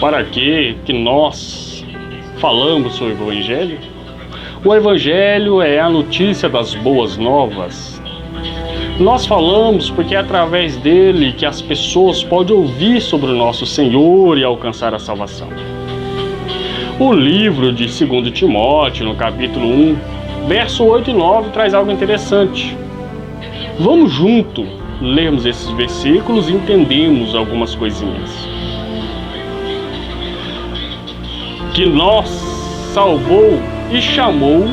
Para que nós falamos sobre o Evangelho? O Evangelho é a notícia das boas novas. Nós falamos porque é através dele que as pessoas podem ouvir sobre o nosso Senhor e alcançar a salvação. O livro de 2 Timóteo, no capítulo 1, verso 8 e 9, traz algo interessante. Vamos junto lermos esses versículos e entendemos algumas coisinhas. Que nós salvou e chamou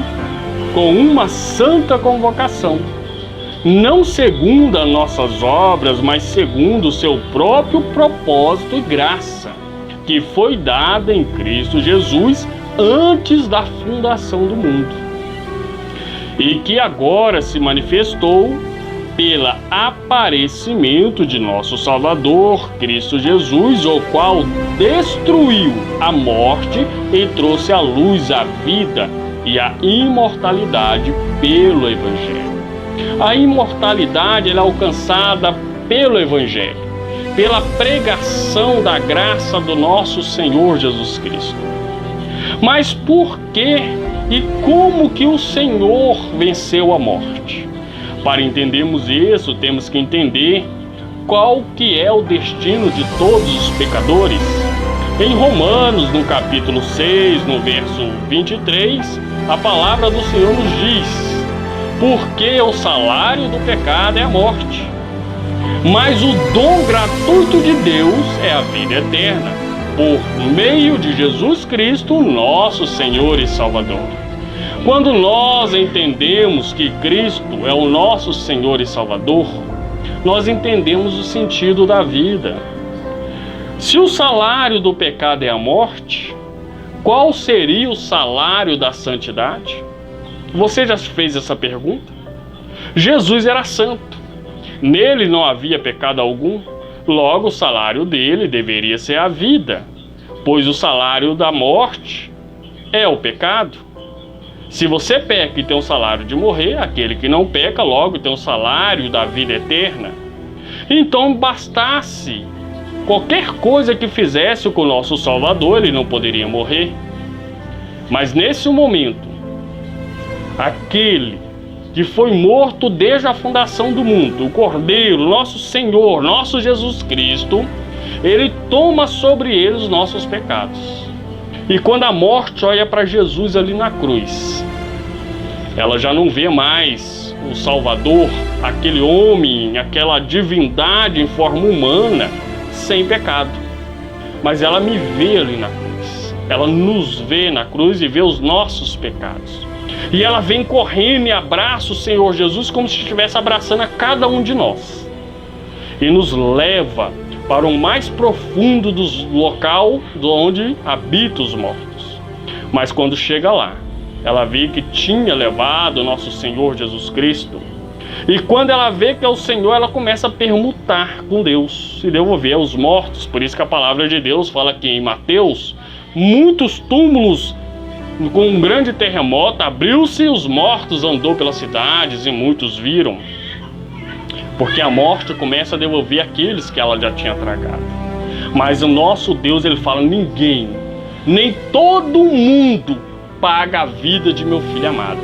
com uma santa convocação, não segundo as nossas obras, mas segundo o seu próprio propósito e graça, que foi dada em Cristo Jesus antes da fundação do mundo, e que agora se manifestou pelo aparecimento de nosso Salvador, Cristo Jesus, o qual destruiu a morte e trouxe à luz a vida e a imortalidade pelo Evangelho. A imortalidade é alcançada pelo Evangelho, pela pregação da graça do nosso Senhor Jesus Cristo. Mas por que e como que o Senhor venceu a morte? Para entendermos isso, temos que entender qual que é o destino de todos os pecadores. Em Romanos, no capítulo 6, no verso 23, a palavra do Senhor nos diz: porque o salário do pecado é a morte, mas o dom gratuito de Deus é a vida eterna, por meio de Jesus Cristo, nosso Senhor e Salvador. Quando nós entendemos que Cristo é o nosso Senhor e Salvador, nós entendemos o sentido da vida. Se o salário do pecado é a morte, qual seria o salário da santidade? Você já fez essa pergunta? Jesus era santo. Nele não havia pecado algum. Logo, o salário dele deveria ser a vida, pois o salário da morte é o pecado. Se você peca e tem o salário de morrer, aquele que não peca logo tem o salário da vida eterna. Então, bastasse qualquer coisa que fizesse com o nosso Salvador, ele não poderia morrer. Mas nesse momento, aquele que foi morto desde a fundação do mundo, o Cordeiro, nosso Senhor, nosso Jesus Cristo, ele toma sobre ele os nossos pecados. E quando a morte olha para Jesus ali na cruz, ela já não vê mais o Salvador, aquele homem, aquela divindade em forma humana, sem pecado. Mas ela me vê ali na cruz. Ela nos vê na cruz e vê os nossos pecados. E ela vem correndo e abraça o Senhor Jesus como se estivesse abraçando a cada um de nós. E nos leva para o mais profundo do local onde habitam os mortos. Mas quando chega lá, ela vê que tinha levado o nosso Senhor Jesus Cristo. E quando ela vê que é o Senhor, ela começa a permutar com Deus e devolver aos mortos. Por isso que a palavra de Deus fala que em Mateus, muitos túmulos com um grande terremoto abriu-se e os mortos andou pelas cidades e muitos viram. Porque a morte começa a devolver aqueles que ela já tinha tragado. Mas o nosso Deus, ele fala: ninguém, nem todo mundo paga a vida de meu filho amado.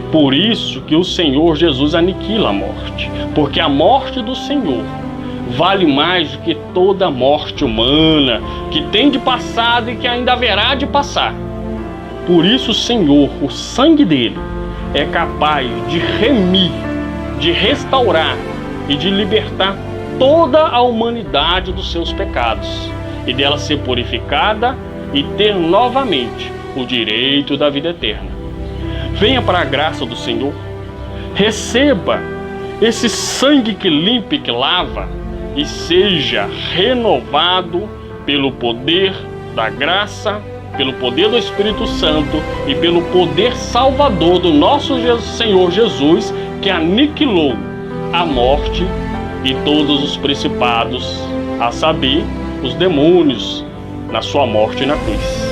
Por isso que o Senhor Jesus aniquila a morte. Porque a morte do Senhor vale mais do que toda a morte humana que tem de passado e que ainda haverá de passar. Por isso o Senhor, o sangue dele, é capaz de remir, de restaurar e de libertar toda a humanidade dos seus pecados e dela ser purificada e ter novamente o direito da vida eterna. Venha para a graça do Senhor, receba esse sangue que limpa e que lava e seja renovado pelo poder da graça, pelo poder do Espírito Santo e pelo poder salvador do nosso Senhor Jesus, que aniquilou a morte e todos os principados, a saber, os demônios, na sua morte na cruz.